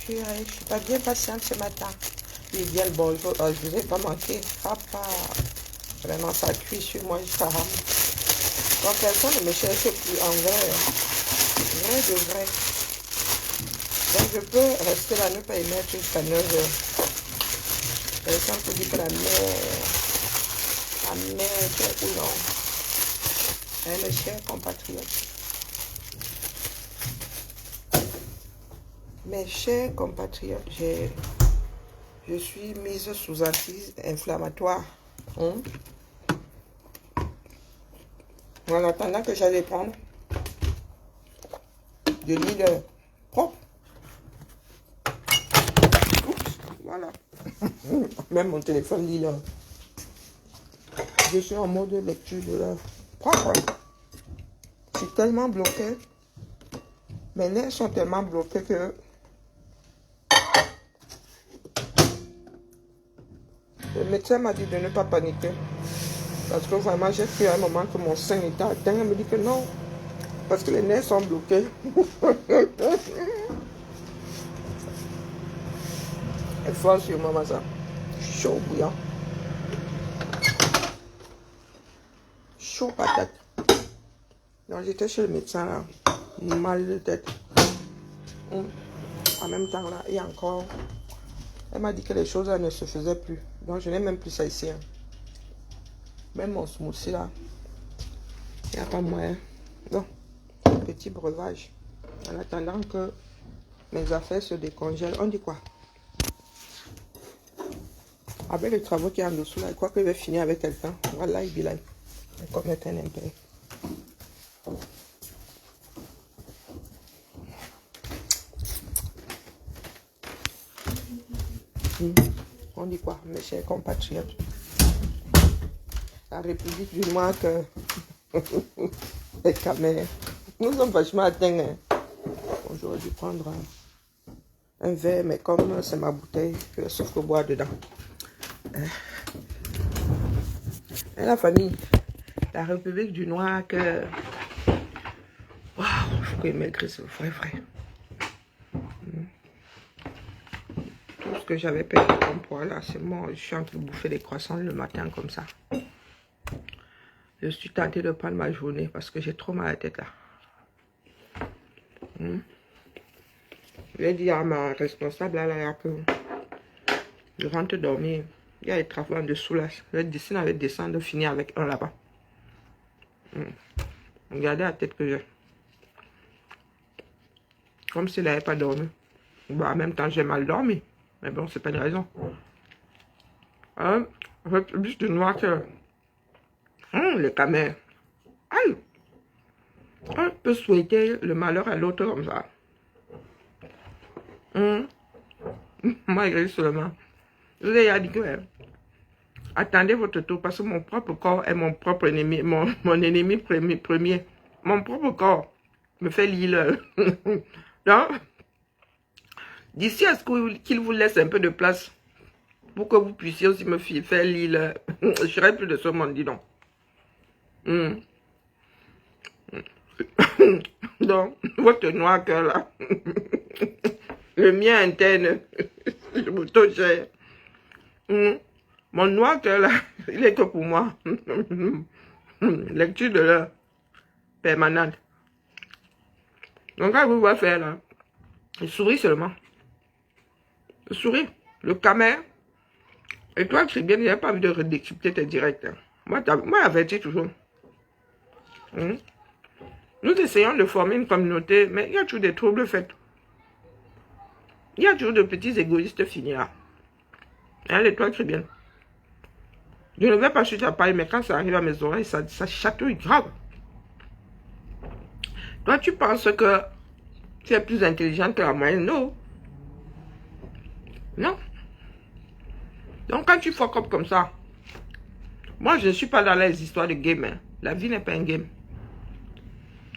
Purée, je suis pas bien patiente ce matin. Il dit le bonjour, je vous ai pas manqué. Papa, vraiment ça cuit sur moi jusqu'à rame. Donc personne ne me cherche plus en vrai. Vrai de vrai. Donc je peux rester là, ne pas y mettre jusqu'à 9 heures. Personne peut dire que la mer, ou non. Mes chers compatriotes. Mes chers compatriotes, je suis mise sous anti-inflammatoire. En attendant que j'allais prendre de l'huile propre. Oups, voilà. Même mon téléphone dit là. Je suis en mode lecture de l'œuvre. Propre. Je suis tellement bloqué. Mes nerfs sont tellement bloqués que le médecin m'a dit de ne pas paniquer. Parce que vraiment, j'ai cru à un moment que mon sein était atteint. Il me dit que non. Parce que les nerfs sont bloqués. Elle force sur moi, ça. Chaud bouillant. Chaud patate. Donc j'étais chez le médecin là. Mal de tête. En même temps là, et encore. Elle m'a dit que les choses là ne se faisaient plus. Donc je n'ai même plus ça ici. Même mon smoothie là. Il n'y a pas moyen. Donc, petit breuvage. En attendant que mes affaires se décongèlent. On dit quoi? Avec les travaux qui est en dessous là, je crois que je vais finir avec quelqu'un. Voilà, il dit là. Je vais commettre un impayé. On dit quoi, mes chers compatriotes? La République du Maroc, les Camers. Nous sommes vachement atteints. Bon, j'aurais dû prendre un verre, mais comme c'est ma bouteille, je vais sauf que boire dedans. Et la famille, la République du Noir, waouh, il faut que je maigrisse, vrai. Tout ce que j'avais perdu comme poids là, c'est moi. Je suis en train de bouffer des croissants le matin comme ça. Je suis tentée de prendre ma journée parce que j'ai trop mal à la tête là. Je vais dire à ma responsable là que je rentre dormir. Il y a des travaux en dessous là. Je vais descendre, finir avec un là-bas. Regardez la tête que j'ai. Comme s'il n'avait pas dormi. Bon, en même temps, j'ai mal dormi. Mais bon, c'est pas une raison. République du Noir, les Camers. Aïe! On peut souhaiter le malheur à l'autre comme ça. Malgré seulement. Je vous ai dit que attendez votre tour parce que mon propre corps est mon propre ennemi, mon ennemi premier. Mon propre corps me fait l'île. Donc, d'ici à ce qu'il vous laisse un peu de place pour que vous puissiez aussi me faire l'île, je serai plus de ce monde, dis donc. Donc, votre noir cœur là, le mien interne, je vous touche. Mon noir cœur là, il est que pour moi. Lecture de l'heure permanente. Donc, quand vous va faire là, il sourit seulement. Il sourit. Le Camer. Et toi, tu bien, il n'y a pas envie de redécrypter tes directs. Hein. Moi, avertis toujours. Nous essayons de former une communauté, mais il y a toujours des troubles faits. Il y a toujours de petits égoïstes finis là. Et toi, très bien. Je ne vais pas sur ta paille, mais quand ça arrive à mes oreilles, ça chatouille grave. Toi, tu penses que tu es plus intelligente que la moyenne? Non. Non. Donc, quand tu fuck up comme ça, moi, je ne suis pas dans les histoires de game. Hein. La vie n'est pas un game.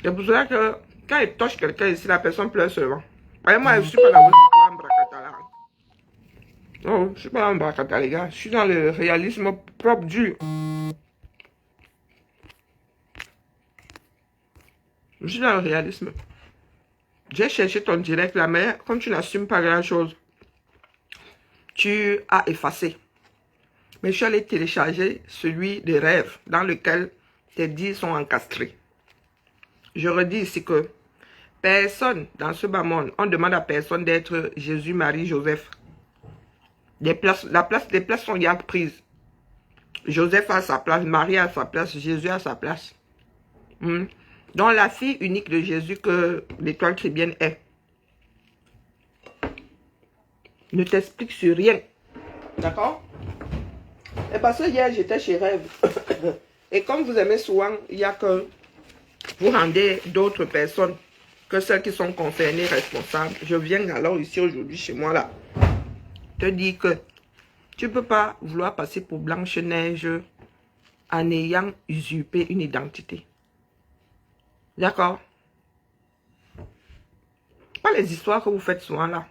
C'est pour cela que quand il touche quelqu'un ici, la personne pleure seulement. Et moi, je ne suis pas dans votre histoire en bracata là. Non, je ne suis pas dans le bracata, les gars. Je suis dans le réalisme propre dur. Je suis dans le réalisme. J'ai cherché ton direct là, mais comme tu n'assumes pas grand-chose, tu as effacé. Mais je suis allé télécharger celui de rêve dans lequel tes dits sont encastrés. Je redis ici que personne dans ce bas monde, on demande à personne d'être Jésus, Marie, Joseph. Les places sont déjà prises. Joseph a sa place, Marie a sa place, Jésus a sa place. Donc la fille unique de Jésus que l'étoile chrétienne est ne t'explique sur rien. D'accord? Et parce que hier j'étais chez Rêve. Et comme vous aimez souvent, il n'y a que vous rendez d'autres personnes que celles qui sont concernées responsables. Je viens alors ici aujourd'hui chez moi là te dire que tu ne peux pas vouloir passer pour Blanche-Neige en ayant usurpé une identité. D'accord? Pas les histoires que vous faites souvent là.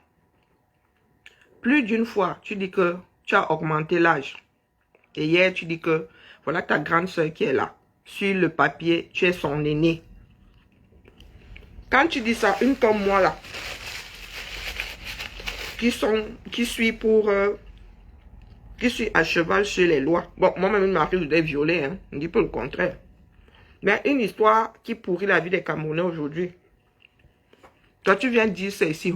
Plus d'une fois, tu dis que tu as augmenté l'âge. Et hier, tu dis que voilà ta grande soeur qui est là. Sur le papier, tu es son aîné. Quand tu dis ça, une comme moi là, qui suis à cheval sur les lois. Bon, moi-même, il m'arrive d'être violé, hein. On dit pas le contraire. Mais une histoire qui pourrit la vie des Camerounais aujourd'hui. Toi, tu viens dire c'est ici,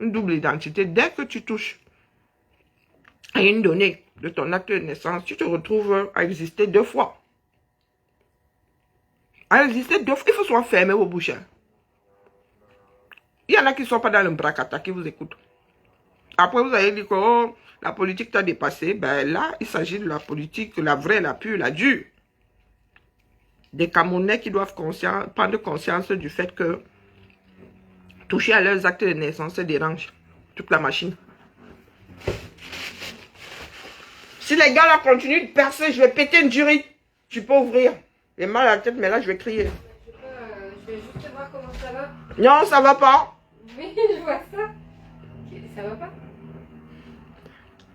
une double identité. Dès que tu touches à une donnée de ton acte de naissance, tu te retrouves à exister deux fois. À exister deux fois, il faut soit fermer vos bouches. Il y en a qui ne sont pas dans le bracata, qui vous écoutent. Après, vous allez dire que oh, la politique t'a dépassé. Ben là, il s'agit de la politique, la vraie, la pure, la dure. Des Camerounais qui doivent prendre conscience du fait que toucher à leurs actes de naissance, ça dérange toute la machine. Si les gars là continuent de percer, je vais péter une durite. Tu peux ouvrir. J'ai mal à la tête, mais là, je vais crier. Je vais juste voir comment ça va. Non, ça va pas. Oui, je vois ça. Ça va pas?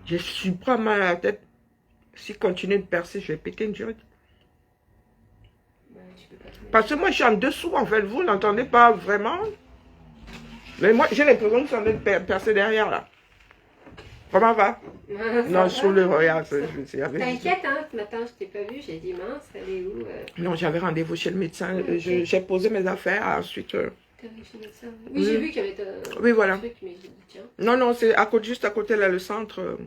Je suis pas mal à la tête. Si continue de percer, je vais péter une durite. Bah, tu peux pas te mettre. Parce que moi, je suis en dessous, en fait. Vous n'entendez pas vraiment. Mais moi, j'ai l'impression que ça en train de percer derrière, là. Comment va? Non, sous le regard. T'inquiète, hein, ce matin, je t'ai pas vu, j'ai dit mince, elle est où Non, j'avais rendez-vous chez le médecin. Okay. J'ai posé mes affaires, ensuite... T'avais chez le médecin? Oui, j'ai vu qu'il y avait oui, voilà. truc, mais j'ai dit tiens. Non, c'est juste à côté, là, le centre.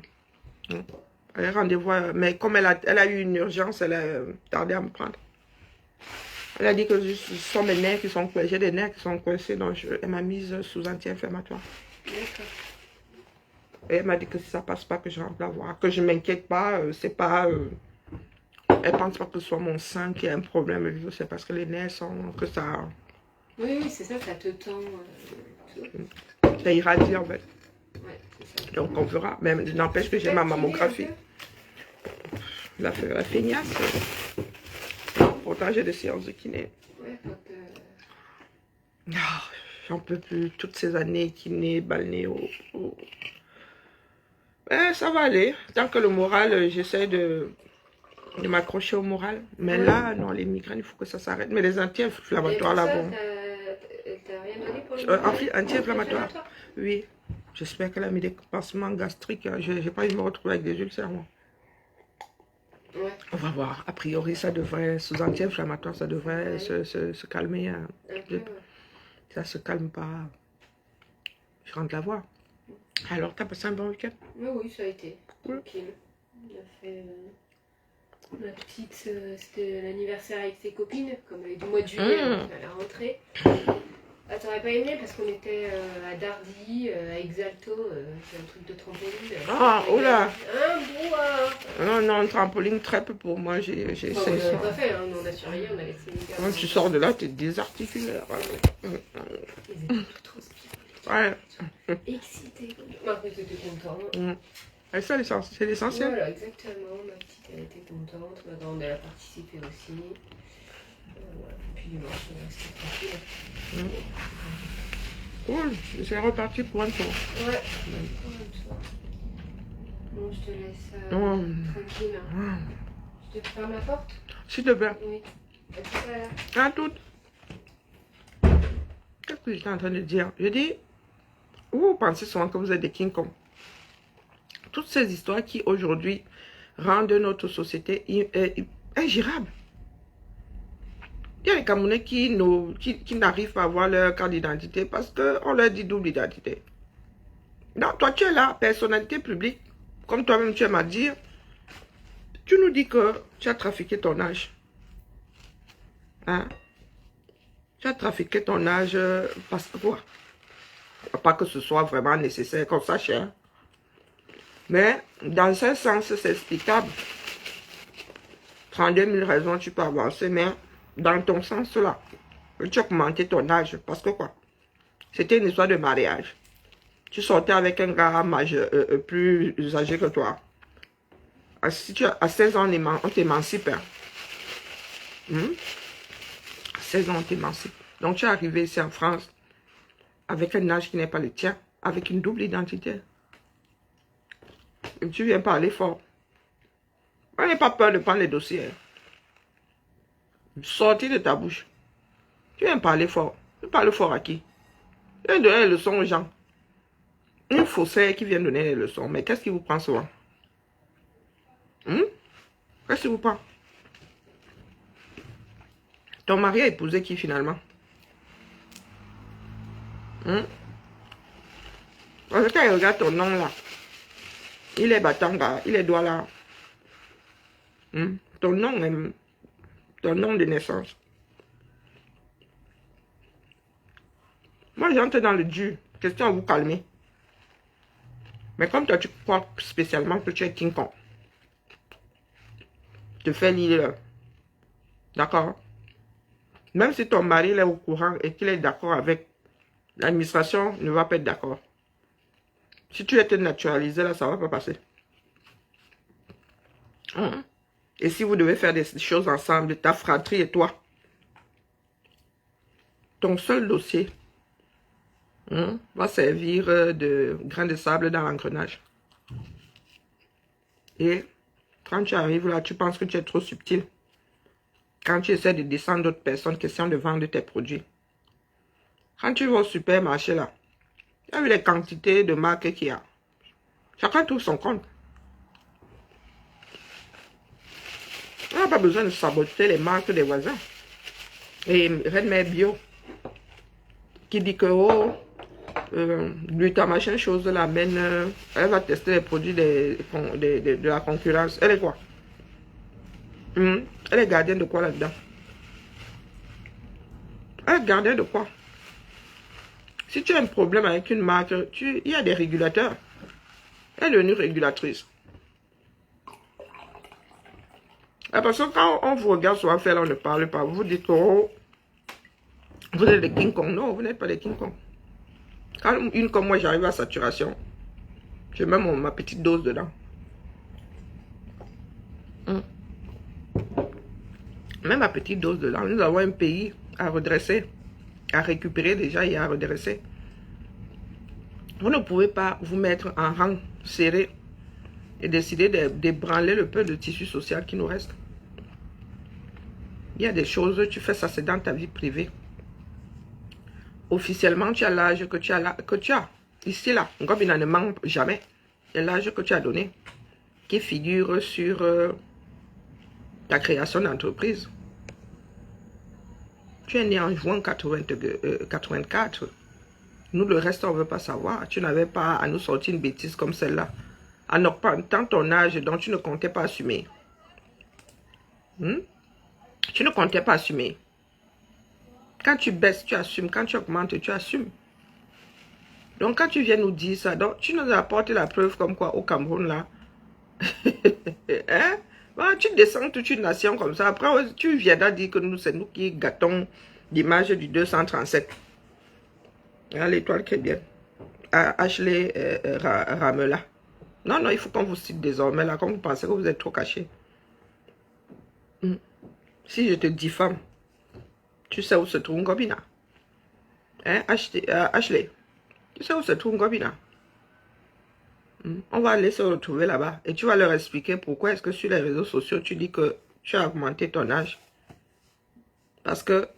Elle a rendez-vous, mais comme elle a eu une urgence, elle a tardé à me prendre. Elle a dit que ce sont mes nerfs qui sont coincés, j'ai des nerfs qui sont coincés, donc elle m'a mise sous anti-inflammatoire. D'accord. Et elle m'a dit que si ça passe pas, que je rentre la voir, que je m'inquiète pas, c'est pas... elle pense pas que ce soit mon sang qui a un problème, c'est parce que les nerfs sont... que ça... Oui, c'est ça te tend. Ça irradie en fait. Ouais, c'est ça. Donc on verra, mais n'empêche que j'ai ma mammographie. La feignasse. Pourtant j'ai des séances de kiné. Ouais, j'en peux plus, toutes ces années kiné, balnéo. Ça va aller. Tant que le moral, j'essaie de m'accrocher au moral. Mais là, non, les migraines, il faut que ça s'arrête. Mais les anti-inflammatoires, là, bon. T'as rien donné pour le anti-inflammatoire. Oui. J'espère qu'elle a mis des pansements gastriques. Hein. Je n'ai pas envie de me retrouver avec des ulcères, moi. Ouais. On va voir. A priori, ça devrait, sous anti-inflammatoire, ça devrait se calmer. Hein. Okay, ça se calme pas. Je rentre la voir. Alors, t'as passé un bon week-end? Oui, ça a été. Tranquille. On a fait ma petite, c'était l'anniversaire avec ses copines, comme du mois de juillet, à la rentrée. Ah, t'aurais pas aimé parce qu'on était à Dardy, à Exalto, c'est un truc de trampoline. Ah, oula! Non, Trampoline très peu pour moi, j'ai essayé ça. On n'a pas fait, hein, on a surveillé, on a laissé les gars. Quand tu sors de là, t'es désarticulé. Ils étaient tout transpirés. Ouais. Excités. Marc était content. Et ça, c'est l'essentiel. Voilà, exactement. Ma petite, elle était contente. Ma grande, elle a participé aussi. Voilà. Puis dimanche, on est resté tranquille. Cool, c'est reparti pour un tour. Ouais. Bon, je te laisse tranquille. Je te ferme la porte? S'il te plaît. Oui. À tout à l'heure. À toutes. Qu'est-ce que j'étais en train de dire? Je dis, vous pensez souvent que vous êtes des King Kong. Toutes ces histoires qui aujourd'hui rendent notre société ingérable. Il y a les Camerounais qui n'arrivent pas à avoir leur carte d'identité parce qu'on leur dit double identité. Non, toi tu es là, personnalité publique, comme toi-même tu aimes à dire, tu nous dis que tu as trafiqué ton âge. Hein? Tu as trafiqué ton âge parce que quoi? Pas que ce soit vraiment nécessaire qu'on sache. Hein? Mais dans ce sens, c'est explicable. 32 000 raisons, tu peux avancer, mais dans ton sens là, tu as augmenté ton âge parce que quoi? C'était une histoire de mariage. Tu sortais avec un gars majeur, plus âgé que toi. Si tu as, à 16 ans, on t'émancipe. Hein? À 16 ans, on t'émancipe. Donc, tu es arrivé ici en France avec un âge qui n'est pas le tien, avec une double identité. Et tu viens parler fort. On n'a pas peur de prendre les dossiers. Hein? Sortir de ta bouche. Tu viens parler fort. Tu parles fort à qui? Tu viens donner les leçons aux gens. Une faussaire qui vient donner les leçons. Mais qu'est-ce qui vous prend souvent? Qu'est-ce qui vous prend? Ton mari a épousé qui finalement? Parce que quand il regarde ton nom là, il est Batanga, il est Douala. Ton nom de naissance. Moi j'entre dans le dur. Question à vous calmer. Mais comme toi tu crois spécialement que tu es King Kong, te fais l'île. D'accord? Même si ton mari est au courant et qu'il est d'accord avec, l'administration ne va pas être d'accord. Si tu étais naturalisé là, ça ne va pas passer. Et si vous devez faire des choses ensemble, ta fratrie et toi, ton seul dossier va servir de grain de sable dans l'engrenage. Et quand tu arrives là, tu penses que tu es trop subtil. Quand tu essaies de descendre d'autres personnes, question de vendre tes produits. Quand tu vas au supermarché là, tu as vu les quantités de marques qu'il y a. Chacun trouve son compte. On n'a pas besoin de saboter les marques des voisins. Et Red Mère Bio, qui dit que machin chose là, elle va tester les produits de la concurrence. Elle est quoi? Elle est gardienne de quoi là-dedans? Elle est gardienne de quoi? Si tu as un problème avec une marque, il y a des régulateurs. Elle est devenue régulatrice. Et parce que quand on vous regarde sur affaire, on ne parle pas. Vous dites, oh, vous êtes des King Kong. Non, vous n'êtes pas des King Kong. Quand une comme moi, j'arrive à saturation, je mets ma petite dose dedans. Même ma petite dose dedans. Nous avons un pays à redresser, à récupérer déjà et à redresser. Vous ne pouvez pas vous mettre en rang serré et décider d'ébranler le peu de tissu social qui nous reste. Il y a des choses, tu fais ça, c'est dans ta vie privée. Officiellement, tu as l'âge que tu as. Ici, là, comme il n'en manque jamais, c'est l'âge que tu as donné qui figure sur ta création d'entreprise. Tu es né en juin 84. Nous, le reste, on ne veut pas savoir. Tu n'avais pas à nous sortir une bêtise comme celle-là. En augmentant ton âge dont tu ne comptais pas assumer. Tu ne comptais pas assumer. Quand tu baisses, tu assumes. Quand tu augmentes, tu assumes. Donc, quand tu viens nous dire ça, donc, tu nous apportes la preuve comme quoi au Cameroun, là. Hein? Tu descends toute une nation comme ça. Après, tu viendras dire que c'est nous qui gâtons l'image du 237. L'étoile chrétienne. Ashley Ramela. Non, non, il faut qu'on vous cite désormais là, quand vous pensez que vous êtes trop caché. Si je te diffame, tu sais où se trouve Ngobina. Hein, Ashley, tu sais où se trouve Ngobina. On va aller se retrouver là-bas et tu vas leur expliquer pourquoi est-ce que sur les réseaux sociaux, tu dis que tu as augmenté ton âge. Parce que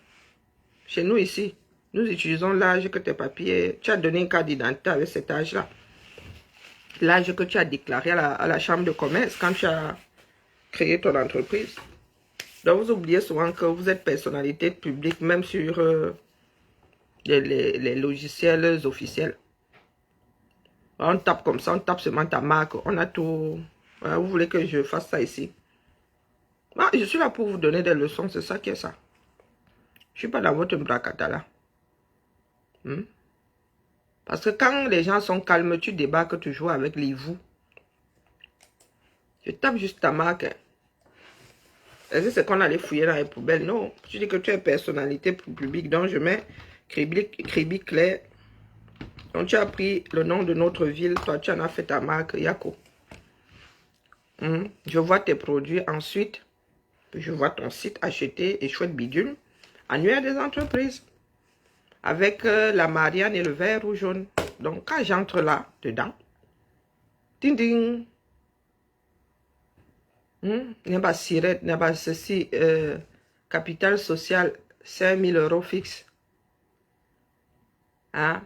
chez nous ici, Nous utilisons l'âge que tes papiers... Tu as donné une carte d'identité avec cet âge-là. L'âge que tu as déclaré à la chambre de commerce quand tu as créé ton entreprise. Donc, vous oubliez souvent que vous êtes personnalité publique, même sur les logiciels officiels. On tape comme ça, on tape seulement ta marque. On a tout... Voilà, vous voulez que je fasse ça ici? Ah, je suis là pour vous donner des leçons, c'est ça qui est ça. Je ne suis pas dans votre bracata là. Parce que quand les gens sont calmes, tu débarques toujours avec les vous. Je tape juste ta marque. Est-ce que c'est qu'on allait fouiller dans les poubelles? Non. Tu dis que tu es personnalité publique, donc je mets Crébi Claire. Donc tu as pris le nom de notre ville, toi tu en as fait ta marque, Yako. Je vois tes produits ensuite. Je vois ton site acheté et chouette bidule. Annuaire des entreprises. Avec la Marianne et le vert ou jaune. Donc quand j'entre là, dedans. Ding ding. N'est pas sirette, n'est pas ceci. Capital social, 5 000 € fixe. Hein?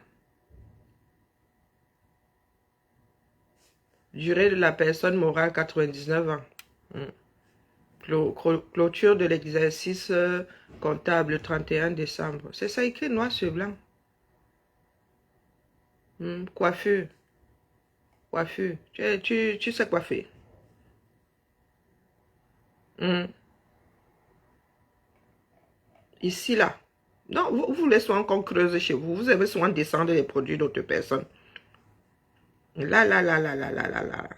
Durée de la personne morale, 99 ans. Clôture de l'exercice comptable, 31 décembre. C'est ça écrit noir sur blanc. Coiffure. Coiffure. Tu sais coiffer. Ici, là. Non, vous voulez souvent qu'on creuse chez vous. Vous avez souvent descendre les produits d'autres personnes. Là.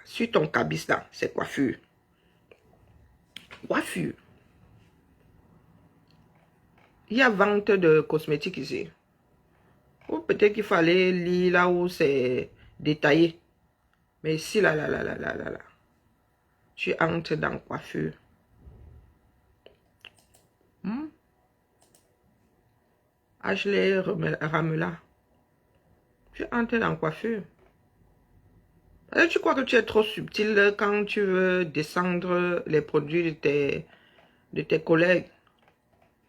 Sur ton cabis, là, c'est coiffure. Coiffure. Il y a vente de cosmétiques ici. Ou peut-être qu'il fallait lire là où c'est détaillé. Mais ici, là. Tu entres dans coiffure. Ashley Ramela. Tu entres dans coiffure. Tu crois que tu es trop subtil quand tu veux descendre les produits de tes collègues.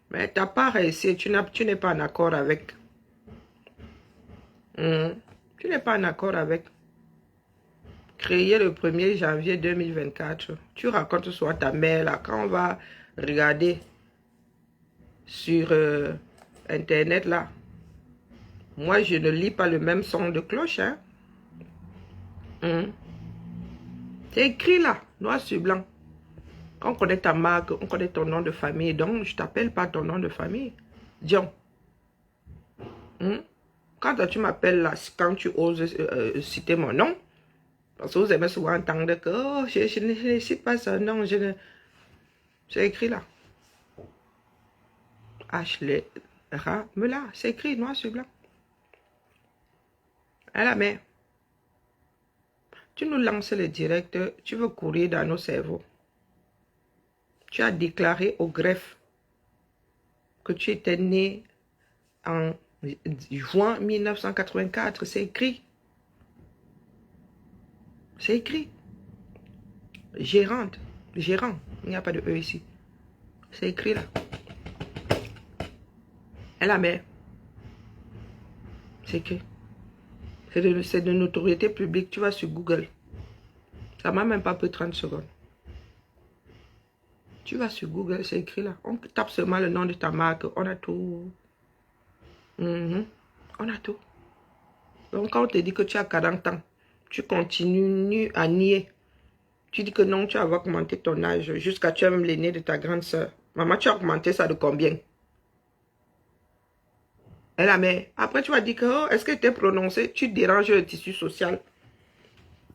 Mais tu n'as pas réussi, tu n'es pas en accord avec. Tu n'es pas en accord avec. Créé le 1er janvier 2024. Tu racontes soit ta mère là, quand on va regarder sur Internet là. Moi, je ne lis pas le même son de cloche. Hein? C'est écrit là, noir sur blanc. Quand on connaît ta marque, on connaît ton nom de famille. Donc, je t'appelle pas ton nom de famille. Dion. Quand tu m'appelles là, quand tu oses citer mon nom, parce que vous aimez souvent entendre que oh, je ne cite pas son nom. C'est écrit là. Ashley Ramela. C'est écrit noir sur blanc. La mère. Tu nous lances le direct, tu veux courir dans nos cerveaux. Tu as déclaré au greffe que tu étais né en juin 1984. C'est écrit. C'est écrit. Gérant. Il n'y a pas de E ici. C'est écrit là. Et la mère. C'est écrit. C'est de notoriété publique. Tu vas sur Google. Ça m'a même pas pris 30 secondes. Tu vas sur Google, c'est écrit là. On tape seulement le nom de ta marque. On a tout. On a tout. Donc quand on te dit que tu as 40 ans, tu continues à nier. Tu dis que non, tu as augmenté ton âge jusqu'à tu as même l'aîné de ta grande soeur. Maman, tu as augmenté ça de combien? Et la mère. Après, tu vas dire que, oh, est-ce que tu es prononcé? Tu déranges le tissu social.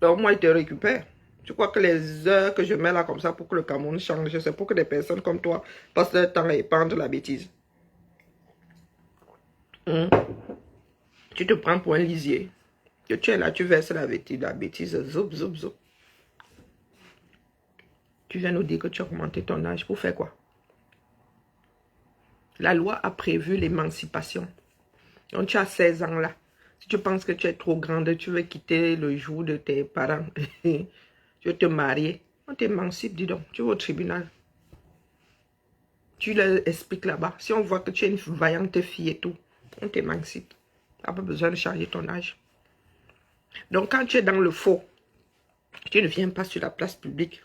Donc, moi, il te récupère. Tu crois que les heures que je mets là comme ça pour que le Cameroun change, c'est pour que des personnes comme toi passent leur temps à épandre la bêtise. Tu te prends pour un lisier. Que tu es là, tu verses la bêtise, zoup. Tu viens nous dire que tu as augmenté ton âge. Pour faire quoi? La loi a prévu l'émancipation. Donc tu as 16 ans là. Si tu penses que tu es trop grande, tu veux quitter le jour de tes parents. Tu veux te marier. On t'émancipe, dis donc. Tu vas au tribunal. Tu leur expliques là-bas. Si on voit que tu es une vaillante fille et tout, On t'émancipe. Tu n'as pas besoin de changer ton âge. Donc, quand tu es dans le faux, tu ne viens pas sur la place publique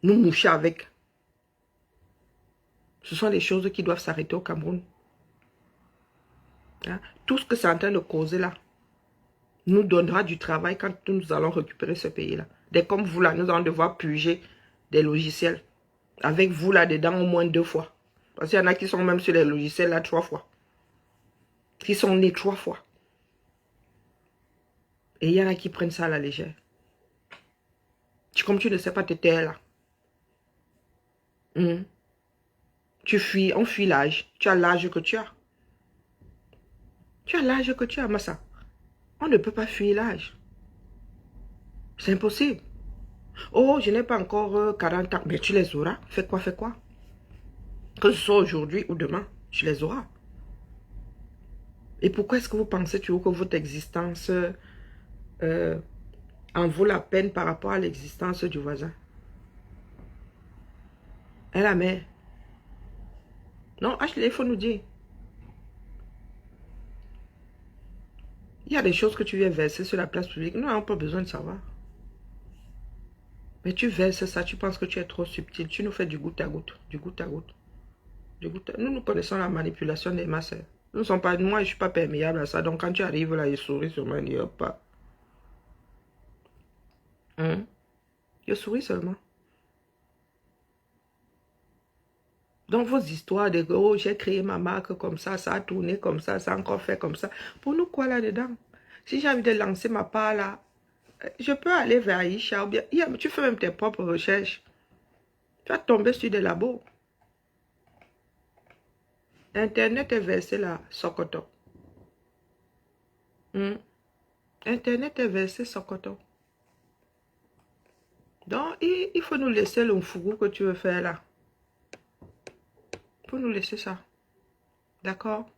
nous moucher avec. Ce sont des choses qui doivent s'arrêter au Cameroun. Hein? Tout ce que c'est en train de causer là nous donnera du travail quand nous allons récupérer ce pays-là. Dès comme vous là, nous allons devoir purger des logiciels. Avec vous là-dedans au moins 2 fois. Parce qu'il y en a qui sont même sur les logiciels là 3 fois. Qui sont nés 3 fois. Et il y en a qui prennent ça à la légère. Comme tu ne sais pas te taire là. Tu fuis, on fuit l'âge. Tu as l'âge que tu as. Tu as l'âge que tu as, Massa. On ne peut pas fuir l'âge. C'est impossible. Oh, je n'ai pas encore 40 ans. Mais tu les auras. Fais quoi, fais quoi? Que ce soit aujourd'hui ou demain, tu les auras. Et pourquoi est-ce que vous pensez toujours que votre existence en vaut la peine par rapport à l'existence du voisin? Hein, la mère? Non, Ashley, il faut nous dire. Il y a des choses que tu viens verser sur la place publique. Nous n'avons pas besoin de savoir. Mais tu verses ça, tu penses que tu es trop subtil. Tu nous fais du goutte à goutte, du goutte à goutte. Nous connaissons la manipulation des masses. Nous sommes pas, moi, je ne suis pas perméable à ça. Donc, quand tu arrives là, il sourit sur moi, il dit, pas. Je souris seulement. Donc, vos histoires de oh, j'ai créé ma marque comme ça a tourné comme ça a encore fait comme ça. Pour nous, quoi là-dedans? Si j'ai envie de lancer ma part là, je peux aller vers Aïcha ou bien, tu fais même tes propres recherches. Tu vas tomber sur des labos. Internet est versé là, Sokoto. Internet est versé Sokoto. Donc, il faut nous laisser le fougou que tu veux faire là. Il faut nous laisser ça. D'accord?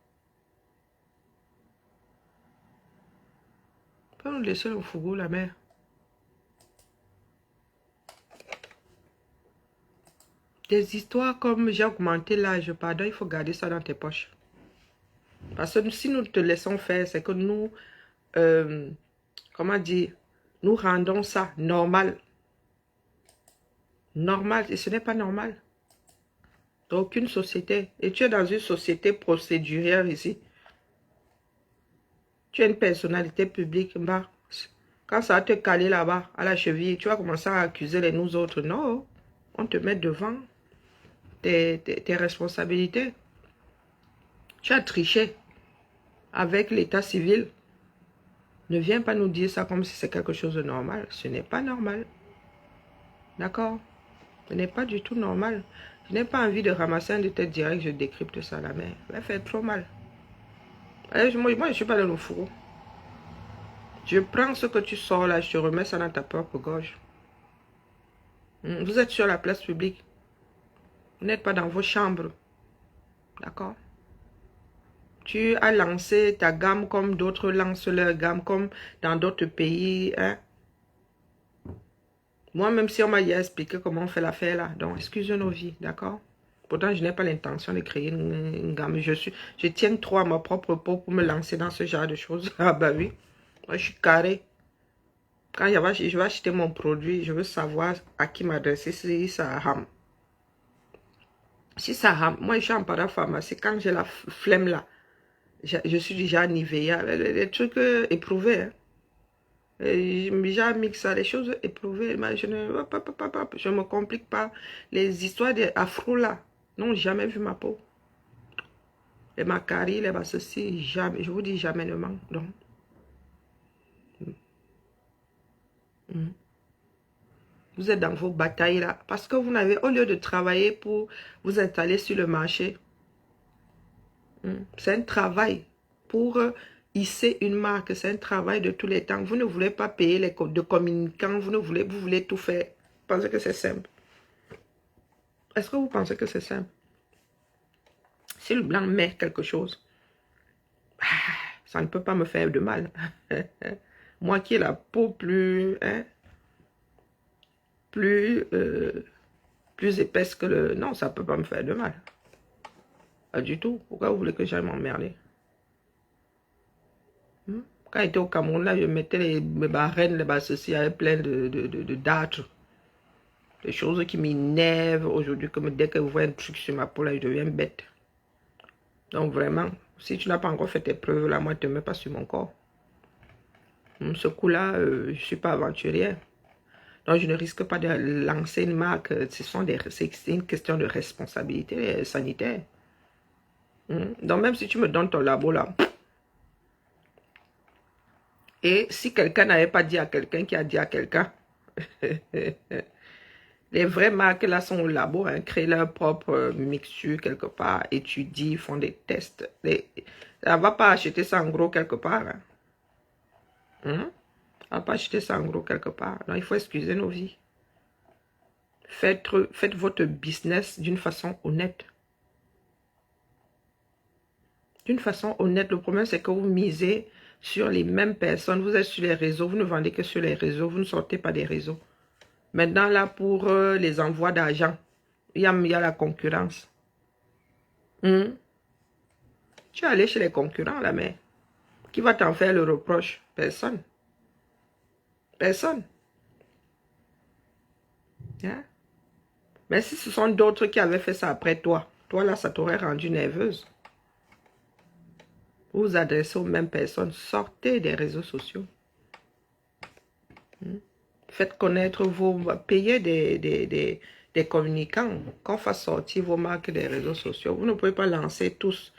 Il faut nous laisser le fougou, la mère. Des histoires comme j'ai augmenté l'âge, pardon, il faut garder ça dans tes poches. Parce que si nous te laissons faire, c'est que nous, comment dire, nous rendons ça normal. Normal, et ce n'est pas normal. Dans aucune société. Et tu es dans une société procédurière ici. Tu es une personnalité publique, bah, quand ça va te caler là-bas, à la cheville, tu vas commencer à accuser les nous autres. Non, on te met devant tes responsabilités. Tu as triché avec l'état civil. Ne viens pas nous dire ça comme si c'est quelque chose de normal. Ce n'est pas normal. D'accord? Ce n'est pas du tout normal. Je n'ai pas envie de ramasser un de tes directs, je décrypte ça à la main. Ça va faire trop mal. Moi, je ne suis pas dans le fourreau. Je prends ce que tu sors là, je te remets ça dans ta propre gorge. Vous êtes sur la place publique. Vous n'êtes pas dans vos chambres. D'accord? Tu as lancé ta gamme comme d'autres lancent leur gamme, comme dans d'autres pays. Hein? Moi, même si on m'a expliqué comment on fait l'affaire là. Donc, excuse nos vies. D'accord? Pourtant, je n'ai pas l'intention de créer une gamme. Je tiens trop à ma propre peau pour me lancer dans ce genre de choses. Ah bah oui. Moi, je suis carré. Quand je vais acheter mon produit, je veux savoir à qui m'adresser si ça rame. Si ça rame, moi je suis en parapharmacie, quand j'ai la flemme là, je suis déjà Nivea, les trucs éprouvés. Hein. J'ai mixé les choses éprouvées, mais je ne me complique pas. Les histoires d'afro là, n'ont jamais vu ma peau. Les macaries, les ceci, jamais, je vous dis jamais ne manque. Donc. Vous êtes dans vos batailles là. Parce que vous n'avez, au lieu de travailler pour vous installer sur le marché, c'est un travail pour hisser une marque. C'est un travail de tous les temps. Vous ne voulez pas payer les codes de communicants. Vous voulez tout faire. Vous pensez que c'est simple. Est-ce que vous pensez que c'est simple? Si le blanc met quelque chose, ça ne peut pas me faire de mal. Moi qui ai la peau plus... Hein, plus épaisse que le... Non, ça ne peut pas me faire de mal. Pas du tout. Pourquoi vous voulez que j'aille m'emmerder? Quand j'étais au Cameroun, là, je mettais les barrennes, les ceci, avec plein de d'âtres. Des choses qui m'énervent aujourd'hui, comme dès que je vois un truc sur ma peau, là, je deviens bête. Donc vraiment, si tu n'as pas encore fait tes preuves, là, moi, ne te mets pas sur mon corps. Ce coup-là, je ne suis pas aventurière. Donc, je ne risque pas de lancer une marque. C'est une question de responsabilité sanitaire. Donc, même si tu me donnes ton labo, là, et si quelqu'un n'avait pas dit à quelqu'un qui a dit à quelqu'un, les vraies marques, là, sont au labo, hein, créent leur propre mixture quelque part, étudient, font des tests. Ça ne va pas acheter ça en gros quelque part. Hein. On ne va pas acheter ça en gros quelque part. Donc, il faut excuser nos vies. Faites votre business d'une façon honnête. D'une façon honnête, le problème, c'est que vous misez sur les mêmes personnes. Vous êtes sur les réseaux, vous ne vendez que sur les réseaux, vous ne sortez pas des réseaux. Maintenant, là, pour les envois d'argent, il y a la concurrence. Tu es allé chez les concurrents, là, mais qui va t'en faire le reproche? Personne. Personne. Hein? Mais si ce sont d'autres qui avaient fait ça après toi, toi, là, ça t'aurait rendu nerveuse. Vous vous adressez aux mêmes personnes. Sortez des réseaux sociaux. Faites connaître vos... Payez des communicants qu'on fasse sortir vos marques des réseaux sociaux. Vous ne pouvez pas lancer tous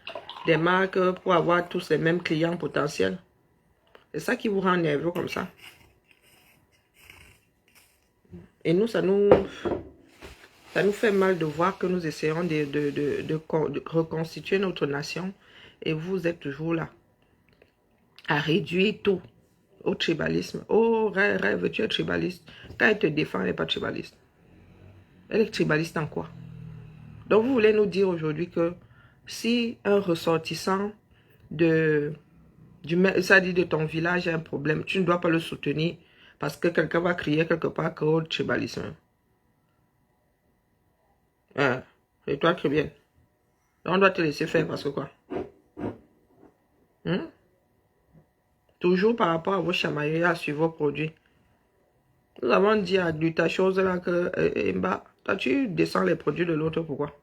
des marques pour avoir tous les mêmes clients potentiels. C'est ça qui vous rend nerveux comme ça. Et nous, ça nous fait mal de voir que nous essayons de reconstituer notre nation. Et vous êtes toujours là. À réduire tout au tribalisme. Oh, rêve, tu es tribaliste. Quand elle te défend, elle n'est pas tribaliste. Elle est tribaliste en quoi? Donc, vous voulez nous dire aujourd'hui que si un ressortissant de ton village a un problème, tu ne dois pas le soutenir parce que quelqu'un va crier quelque part que le tribalisme. Ah, et toi, très bien. Donc, on doit te laisser faire parce que quoi? Toujours par rapport à vos chamailleries sur vos produits. Nous avons dit à ta chose là que, toi, tu descends les produits de l'autre, pourquoi?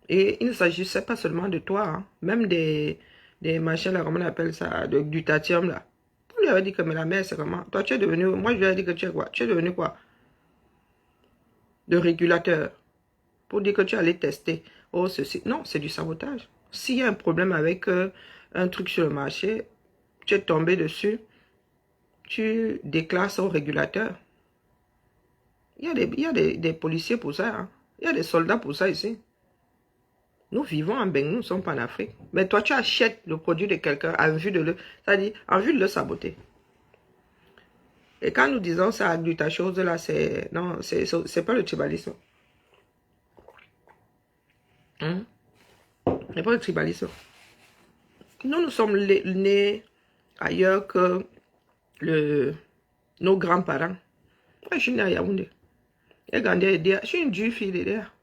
Et il ne s'agissait pas seulement de toi, hein. Même des machins là, comment on appelle ça, du glutatium là. On lui avait dit que mais la mère c'est comment? Toi tu es devenu, moi je lui ai dit que tu es quoi? Tu es devenu quoi? De régulateur. Pour dire que tu allais tester. Oh ceci. Non, c'est du sabotage. S'il y a un problème avec un truc sur le marché, tu es tombé dessus, tu déclares ça au régulateur. Il y a des policiers pour ça, hein. Il y a des soldats pour ça ici. Nous vivons en Bénin, nous ne sommes pas en Afrique. Mais toi, tu achètes le produit de quelqu'un en vue de le saboter. Et quand nous disons ça, ta chose là, c'est pas le tribalisme. C'est pas le tribalisme. Nous sommes nés ailleurs que nos grands-parents. Moi, je suis née à Yaoundé. Je suis une dure fille derrière.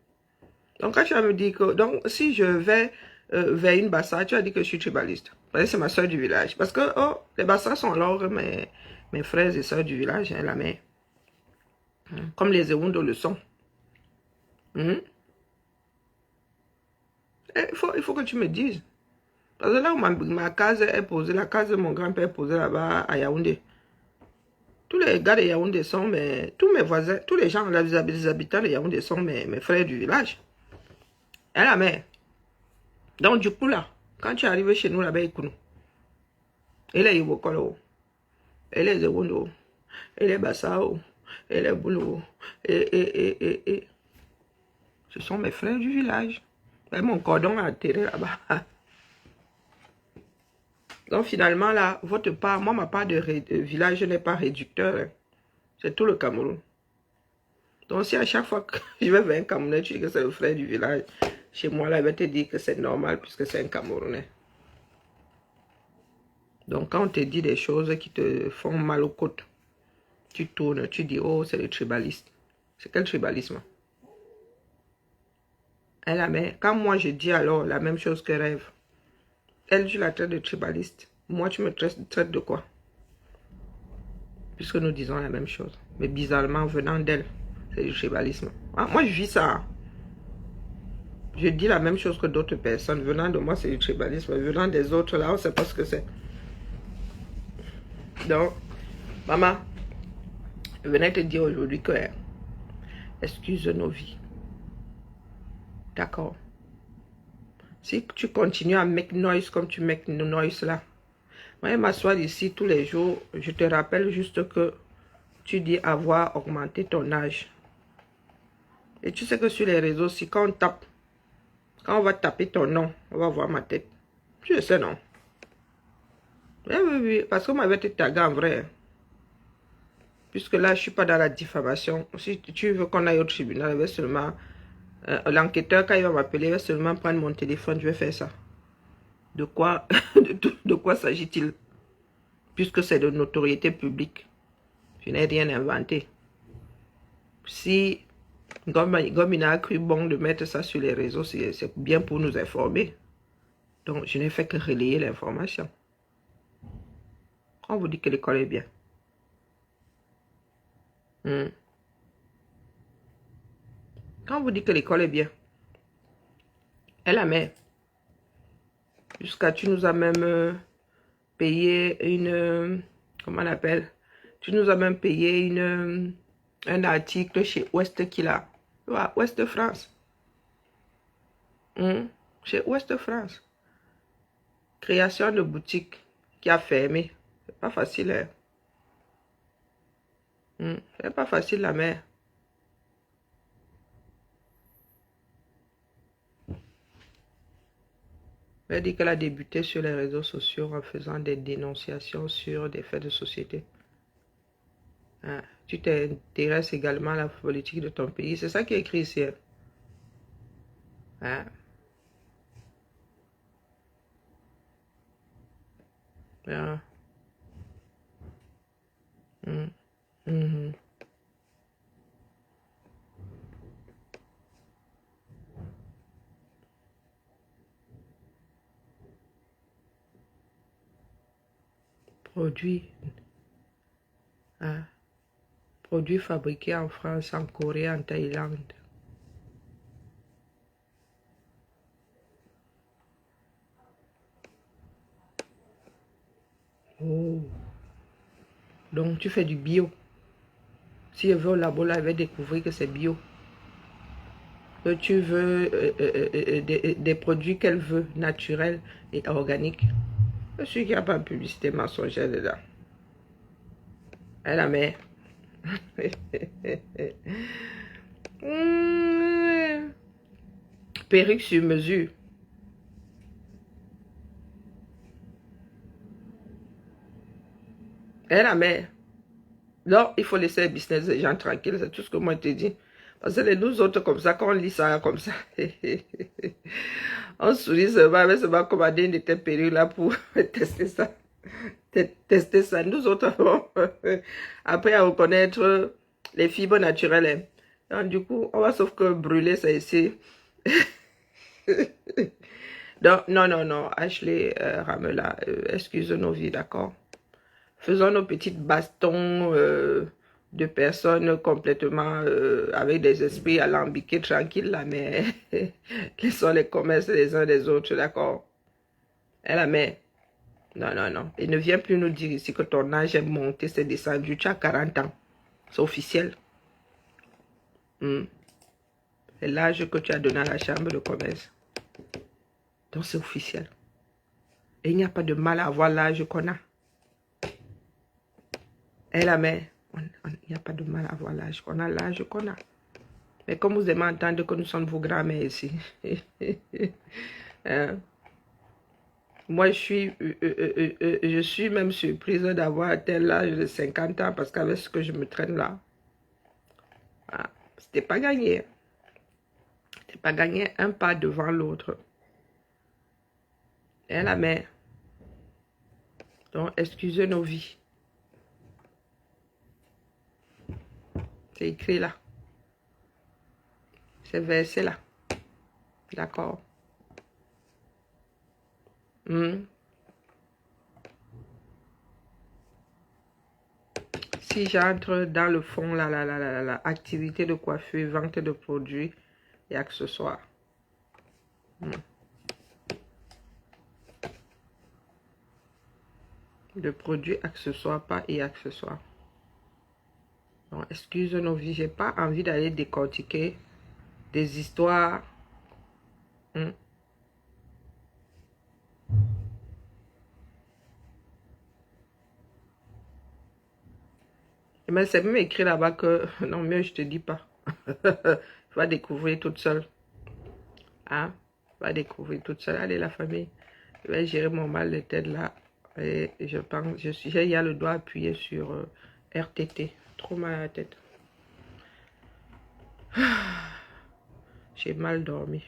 Donc, quand tu vas me dire que... Donc, si je vais vers une Bassa, tu vas dire que je suis tribaliste. Parce que c'est ma soeur du village. Parce que, oh, les Bassas sont alors mes frères et soeurs du village, hein, la mère. Comme les Ewundo le sont. Il faut que tu me dises. Parce que là où ma case est posée, la case de mon grand-père est posée là-bas à Yaoundé. Tous les gars de Yaoundé sont tous mes voisins, tous les gens, les habitants de Yaoundé sont mes frères du village. Et la mère. Donc du coup là, quand tu arrives chez nous là-bas, écoute nous. Et les Iwokolo, et les Ewundo, et les Bassao, et les Boulou, et. Ce sont mes frères du village. Et mon cordon a atterri là-bas. Donc finalement là, votre part, moi ma part de village n'est pas réducteur. Hein. C'est tout le Cameroun. Donc si à chaque fois que je vais vers un Camerounais, tu dis que c'est le frère du village, chez moi là, il va te dire que c'est normal puisque c'est un Camerounais. Donc quand on te dit des choses qui te font mal aux côtes, tu tournes, tu dis oh c'est le tribaliste. C'est quel tribalisme? Elle, la mère, quand moi je dis alors la même chose que Rêve, elle, je la traite de tribaliste. Moi, tu me traites de quoi? Puisque nous disons la même chose. Mais bizarrement, venant d'elle, c'est du tribalisme. Ah, moi, je vis ça. Je dis la même chose que d'autres personnes. Venant de moi, c'est du tribalisme. Venant des autres, là, on ne sait pas ce que c'est. Donc, maman, je venais te dire aujourd'hui que excuse nos vies. D'accord? Si tu continues à make noise comme tu make noise là, moi, je m'assois ici tous les jours. Je te rappelle juste que tu dis avoir augmenté ton âge. Et tu sais que sur les réseaux, si quand on tape, quand on va taper ton nom, on va voir ma tête. Tu le sais, non? Oui, oui, oui, parce qu'on m'avait été tagué en vrai. Puisque là, je ne suis pas dans la diffamation. Si tu veux qu'on aille au tribunal, je vais seulement... l'enquêteur, quand il va m'appeler, il va seulement prendre mon téléphone, je vais faire ça. De quoi, de quoi s'agit-il? Puisque c'est de notoriété publique. Je n'ai rien inventé. Si Gomina a cru bon de mettre ça sur les réseaux, c'est bien pour nous informer. Donc, je n'ai fait que relayer l'information. On vous dit que l'école est bien. Quand on vous dit que l'école est bien, elle la met. Jusqu'à tu nous as même payé une... comment on appelle? Tu nous as même payé un article chez Ouest qui l'a. Ouest France. Chez Ouest France. Création de boutique qui a fermé. C'est pas facile, hein? C'est pas facile la mère. Elle dit qu'elle a débuté sur les réseaux sociaux en faisant des dénonciations sur des faits de société. Hein? Tu t'intéresses également à la politique de ton pays. C'est ça qui est écrit ici. Hein? Hein? Mhm. Produits. Hein? Produits fabriqués en France, en Corée, en Thaïlande. Oh. Donc tu fais du bio. Si elle veut au labo, là, elle va découvrir que c'est bio. Que tu veux des produits qu'elle veut, naturels et organiques. Je suis qu'il n'y a pas de publicité mensongère dedans. Elle la met. Perruque sur mesure. Elle la met. Non, il faut laisser le business des gens tranquilles, c'est tout ce que moi je te dis. Parce que les nous autres comme ça, quand on lit ça comme ça, on sourit seulement, mais seulement commander une de tes perruques là pour tester ça. Tester ça. Nous autres, après à reconnaître les fibres naturelles. Hein. Donc, du coup, on va sauf que brûler ça ici. Donc, non, non, non, Ashley, Ramela, excuse nos vies, d'accord? Faisons nos petites bastons de personnes complètement avec des esprits alambiqués, tranquilles, là, mais laissons les commerces les uns des autres, d'accord? Elle la met. Non, non, non. Et ne viens plus nous dire ici que ton âge est monté, c'est descendu. Tu as 40 ans. C'est officiel. C'est l'âge que tu as donné à la chambre de commerce. Donc c'est officiel. Et il n'y a pas de mal à avoir l'âge qu'on a. Et la mère, il n'y a pas de mal à avoir l'âge qu'on a, l'âge qu'on a. Mais comme vous aimez entendre que nous sommes vos grands-mères ici. Hein? Moi, je suis même surprise d'avoir atteint l'âge de 50 ans parce qu'avec ce que je me traîne là, c'était pas gagné. C'était pas gagné un pas devant l'autre. Et la mère. Donc, excusez nos vies. C'est écrit là. C'est versé là. D'accord. si j'entre dans le fond, la activité de coiffure, vente de produits et accessoires. De produits, accessoires, pas et accessoires. Donc, excuse nos vies, j'ai pas envie d'aller décortiquer des histoires. Mais c'est même écrit là-bas que... Non, mieux, je te dis pas. Tu vas découvrir toute seule. Hein? Tu vas découvrir toute seule. Allez, la famille. Je vais gérer mon mal de tête là. Et je pense... Il y a le doigt appuyé sur RTT. Trop mal à la tête. J'ai mal dormi.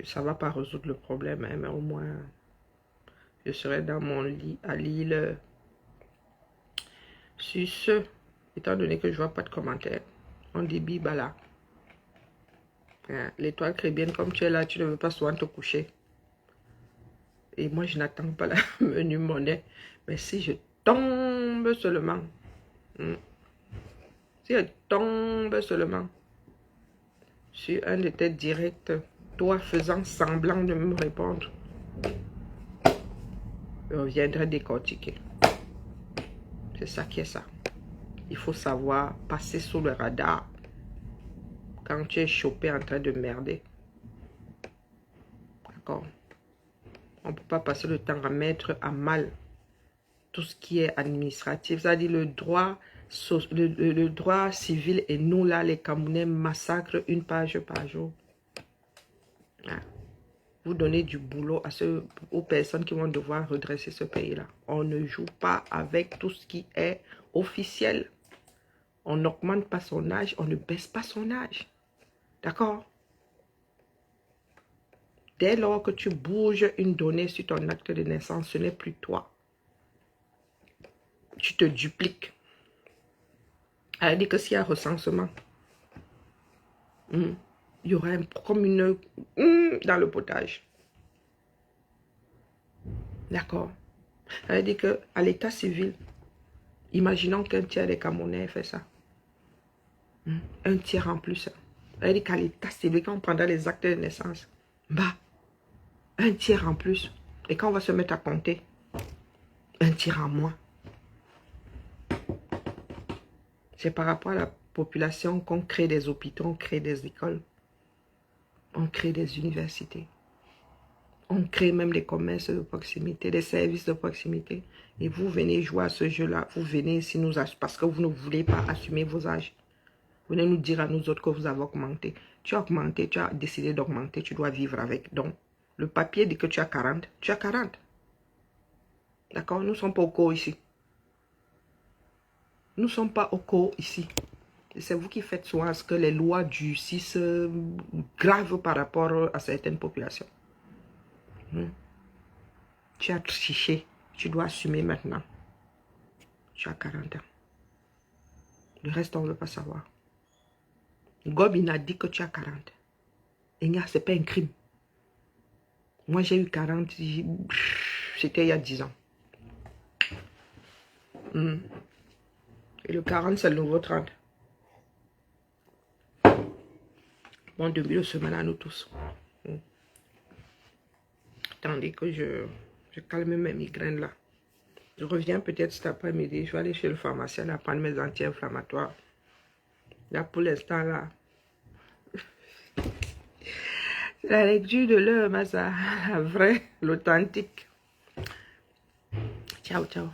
Ça va pas résoudre le problème, hein, mais au moins... Je serai dans mon lit à Lille. Sur ce, étant donné que je vois pas de commentaires, on dit bibala. L'étoile chrétienne, comme tu es là, tu ne veux pas souvent te coucher. Et moi, je n'attends pas la menu monnaie. Mais si je tombe seulement, si je tombe seulement sur un de tes directs, toi faisant semblant de me répondre, je reviendrai décortiquer. C'est ça qui est ça. Il faut savoir passer sous le radar quand tu es chopé en train de merder. D'accord? On ne peut pas passer le temps à mettre à mal tout ce qui est administratif. C'est-à-dire le droit civil et nous là, les Camerounais, massacrent une page par jour. Vous donnez du boulot aux personnes qui vont devoir redresser ce pays-là. On ne joue pas avec tout ce qui est officiel. On n'augmente pas son âge, on ne baisse pas son âge. D'accord? Dès lors que tu bouges une donnée sur ton acte de naissance, ce n'est plus toi. Tu te dupliques. Elle dit que s'il y a recensement, il y aura comme une dans le potage. D'accord? Elle dit qu'à l'état civil, imaginons qu'un tiers des Camerounais fait ça. Un tiers en plus. Elle dit qu'à l'état civil, quand on prendra les actes de naissance, bah, un tiers en plus. Et quand on va se mettre à compter, un tiers en moins. C'est par rapport à la population qu'on crée des hôpitaux, on crée des écoles, on crée des universités. On crée même des commerces de proximité, des services de proximité. Et vous venez jouer à ce jeu-là. Vous venez ici nous parce que vous ne voulez pas assumer vos âges. Vous venez nous dire à nous autres que vous avez augmenté. Tu as augmenté, tu as décidé d'augmenter, tu dois vivre avec. Donc, le papier dit que tu as 40, tu as 40. D'accord? Nous ne sommes pas au cours ici. Nous ne sommes pas au cours ici. C'est vous qui faites souvent ce que les lois du 6 graves par rapport à certaines populations. Tu as triché. Tu dois assumer maintenant. Tu as 40 ans. Le reste, on ne veut pas savoir. Gob, il a dit que tu as 40. Et ce n'est pas un crime. Moi, j'ai eu 40. C'était il y a 10 ans. Et le 40, c'est le nouveau 30. Bon début de semaine à nous tous. Attendez que je calme mes migraines là. Je reviens peut-être cet après-midi. Je vais aller chez le pharmacien là, prendre mes anti-inflammatoires. Là, pour l'instant là. C'est la lecture de l'heure, mais ça, la vraie, l'authentique. Ciao, ciao.